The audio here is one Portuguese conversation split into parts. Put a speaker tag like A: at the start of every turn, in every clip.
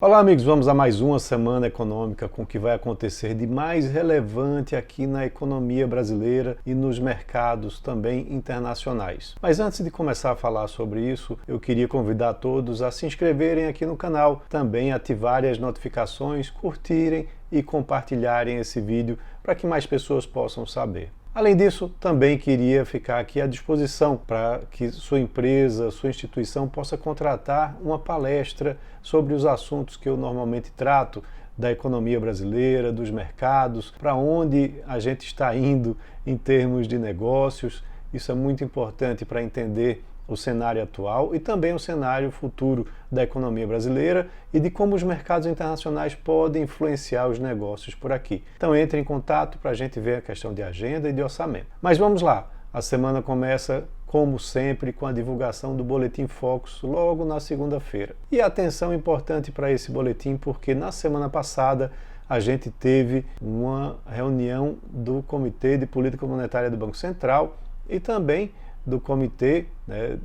A: Olá amigos, vamos a mais uma semana econômica com o que vai acontecer de mais relevante aqui na economia brasileira e nos mercados também internacionais. Mas antes de começar a falar sobre isso, eu queria convidar todos a se inscreverem aqui no canal, também ativarem as notificações, curtirem e compartilharem esse vídeo para que mais pessoas possam saber. Além disso, também queria ficar aqui à disposição para que sua empresa, sua instituição possa contratar uma palestra sobre os assuntos que eu normalmente trato da economia brasileira, dos mercados, para onde a gente está indo em termos de negócios. Isso é muito importante para entender o cenário atual e também o cenário futuro da economia brasileira e de como os mercados internacionais podem influenciar os negócios por aqui. Então entre em contato para a gente ver a questão de agenda e de orçamento. Mas vamos lá, a semana começa, como sempre, com a divulgação do Boletim Focus logo na segunda-feira. E atenção importante para esse boletim, porque na semana passada a gente teve uma reunião do Comitê de Política Monetária do Banco Central e também do comitê,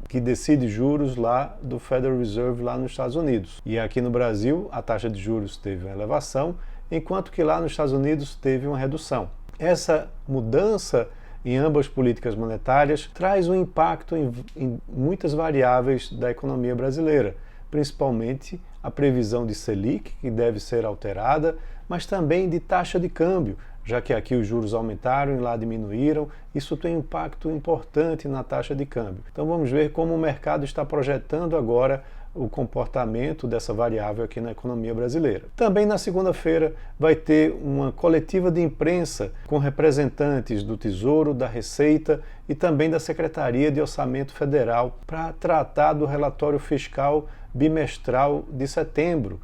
A: que decide juros lá do Federal Reserve lá nos Estados Unidos. E aqui no Brasil a taxa de juros teve uma elevação, enquanto que lá nos Estados Unidos teve uma redução. Essa mudança em ambas políticas monetárias traz um impacto em muitas variáveis da economia brasileira, principalmente a previsão de Selic, que deve ser alterada, mas também de taxa de câmbio, já que aqui os juros aumentaram e lá diminuíram, isso tem um impacto importante na taxa de câmbio. Então vamos ver como o mercado está projetando agora o comportamento dessa variável aqui na economia brasileira. Também na segunda-feira vai ter uma coletiva de imprensa com representantes do Tesouro, da Receita e também da Secretaria de Orçamento Federal para tratar do relatório fiscal bimestral de setembro.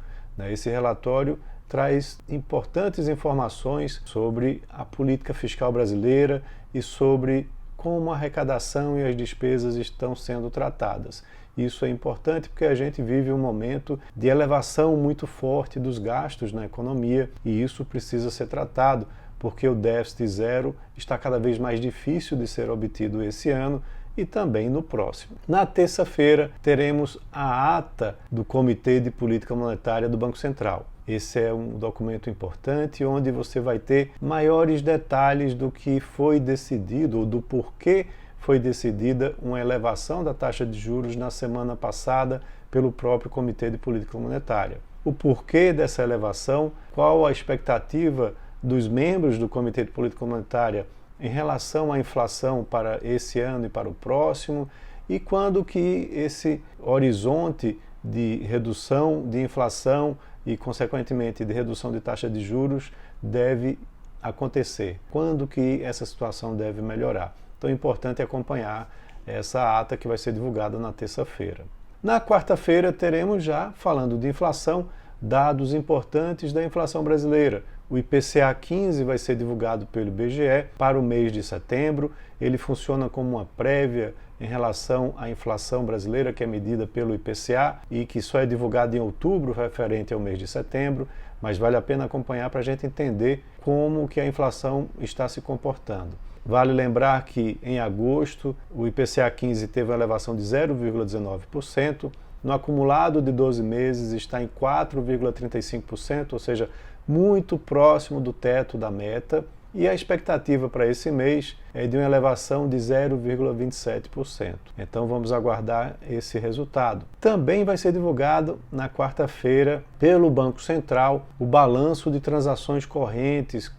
A: Esse relatório traz importantes informações sobre a política fiscal brasileira e sobre como a arrecadação e as despesas estão sendo tratadas. Isso é importante porque a gente vive um momento de elevação muito forte dos gastos na economia e isso precisa ser tratado, porque o déficit zero está cada vez mais difícil de ser obtido esse ano e também no próximo. Na terça-feira teremos a ata do Comitê de Política Monetária do Banco Central. Esse é um documento importante onde você vai ter maiores detalhes do que foi decidido ou do porquê foi decidida uma elevação da taxa de juros na semana passada pelo próprio Comitê de Política Monetária. O porquê dessa elevação, qual a expectativa dos membros do Comitê de Política Monetária em relação à inflação para esse ano e para o próximo e quando que esse horizonte de redução de inflação e, consequentemente, de redução de taxa de juros deve acontecer. Quando que essa situação deve melhorar? Então é importante acompanhar essa ata que vai ser divulgada na terça-feira. Na quarta-feira teremos já, falando de inflação, dados importantes da inflação brasileira. O IPCA 15 vai ser divulgado pelo IBGE para o mês de setembro. Ele funciona como uma prévia em relação à inflação brasileira, que é medida pelo IPCA e que só é divulgado em outubro, referente ao mês de setembro, mas vale a pena acompanhar para a gente entender como que a inflação está se comportando. Vale lembrar que em agosto o IPCA 15 teve uma elevação de 0,19%, no acumulado de 12 meses está em 4,35%, ou seja, muito próximo do teto da meta, e a expectativa para esse mês é de uma elevação de 0,27%. Então vamos aguardar esse resultado. Também vai ser divulgado na quarta-feira pelo Banco Central o balanço de transações correntes,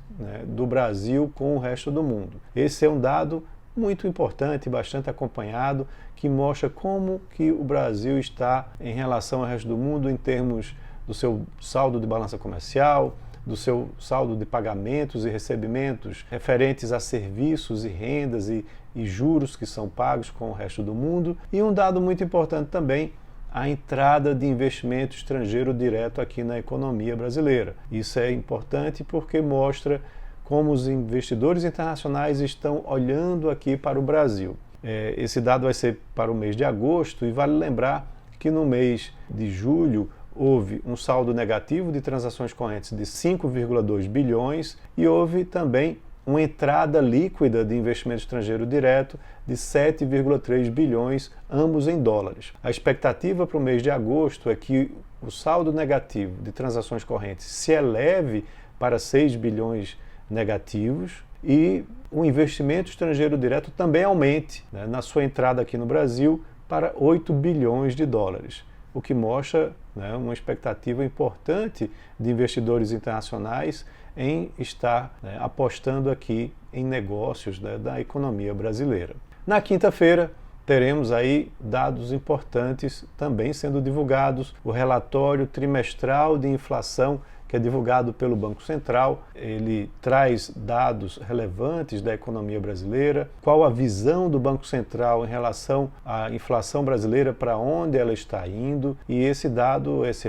A: do Brasil com o resto do mundo. Esse é um dado muito importante, bastante acompanhado, que mostra como que o Brasil está em relação ao resto do mundo em termos do seu saldo de balança comercial, do seu saldo de pagamentos e recebimentos referentes a serviços e rendas e juros que são pagos com o resto do mundo. E um dado muito importante também, a entrada de investimento estrangeiro direto aqui na economia brasileira. Isso é importante porque mostra como os investidores internacionais estão olhando aqui para o Brasil. Esse dado vai ser para o mês de agosto e vale lembrar que no mês de julho houve um saldo negativo de transações correntes de 5,2 bilhões e houve também uma entrada líquida de investimento estrangeiro direto de 7,3 bilhões, ambos em dólares. A expectativa para o mês de agosto é que o saldo negativo de transações correntes se eleve para 6 bilhões negativos e o investimento estrangeiro direto também aumente, né, na sua entrada aqui no Brasil para 8 bilhões de dólares, o que mostra, né, uma expectativa importante de investidores internacionais em estar, né, apostando aqui em negócios, né, da economia brasileira. Na quinta-feira, teremos aí dados importantes também sendo divulgados. O relatório trimestral de inflação, que é divulgado pelo Banco Central, ele traz dados relevantes da economia brasileira, qual a visão do Banco Central em relação à inflação brasileira, para onde ela está indo, e esse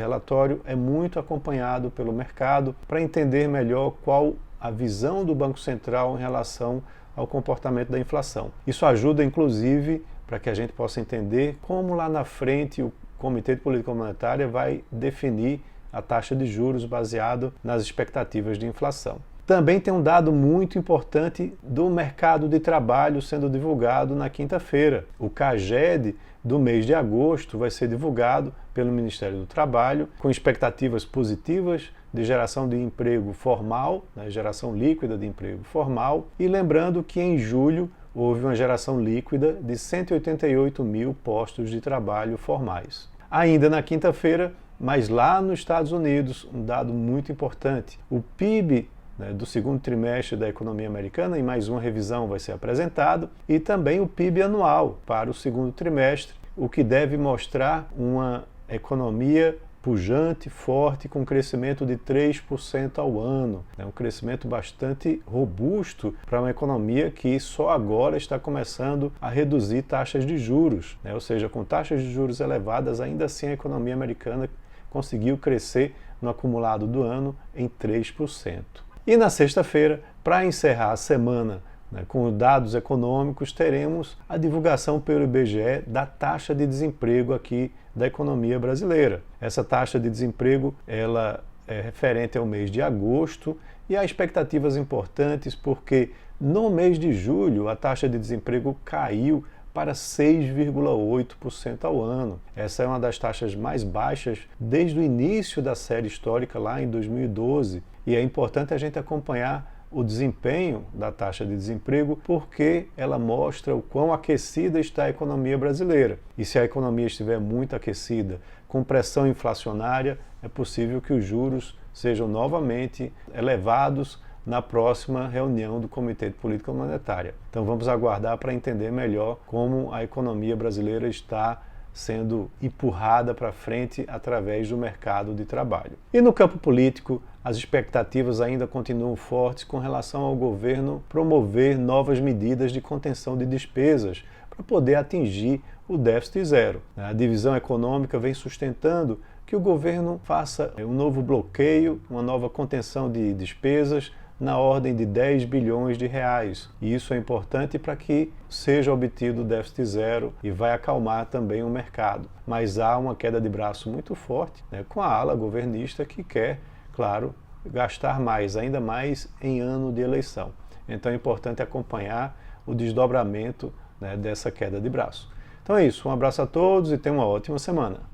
A: relatório é muito acompanhado pelo mercado para entender melhor qual a visão do Banco Central em relação ao comportamento da inflação. Isso ajuda, inclusive, para que a gente possa entender como lá na frente o Comitê de Política Monetária vai definir a taxa de juros baseado nas expectativas de inflação. Também tem um dado muito importante do mercado de trabalho sendo divulgado na quinta-feira. O CAGED do mês de agosto vai ser divulgado pelo Ministério do Trabalho, com expectativas positivas de geração de emprego formal, né, geração líquida de emprego formal, e lembrando que em julho houve uma geração líquida de 188 mil postos de trabalho formais. Ainda na quinta-feira, mas lá nos Estados Unidos, um dado muito importante, o PIB, né, do segundo trimestre da economia americana, em mais uma revisão vai ser apresentado, e também o PIB anual para o segundo trimestre, o que deve mostrar uma economia pujante, forte, com crescimento de 3% ao ano. É um crescimento bastante robusto para uma economia que só agora está começando a reduzir taxas de juros, né? Ou seja, com taxas de juros elevadas, ainda assim a economia americana conseguiu crescer no acumulado do ano em 3%. E na sexta-feira, para encerrar a semana, né, com os dados econômicos, teremos a divulgação pelo IBGE da taxa de desemprego aqui da economia brasileira. Essa taxa de desemprego ela é referente ao mês de agosto e há expectativas importantes porque no mês de julho a taxa de desemprego caiu para 6,8% ao ano. Essa é uma das taxas mais baixas desde o início da série histórica lá em 2012 e é importante a gente acompanhar o desempenho da taxa de desemprego porque ela mostra o quão aquecida está a economia brasileira. E se a economia estiver muito aquecida, com pressão inflacionária, é possível que os juros sejam novamente elevados na próxima reunião do Comitê de Política Monetária. Então vamos aguardar para entender melhor como a economia brasileira está sendo empurrada para frente através do mercado de trabalho. E no campo político, as expectativas ainda continuam fortes com relação ao governo promover novas medidas de contenção de despesas para poder atingir o déficit zero. A divisão econômica vem sustentando que o governo faça um novo bloqueio, uma nova contenção de despesas na ordem de 10 bilhões de reais. E isso é importante para que seja obtido o déficit zero e vai acalmar também o mercado. Mas há uma queda de braço muito forte, né, com a ala governista que quer, claro, gastar mais, ainda mais em ano de eleição. Então é importante acompanhar o desdobramento, né, dessa queda de braço. Então é isso, um abraço a todos e tenham uma ótima semana.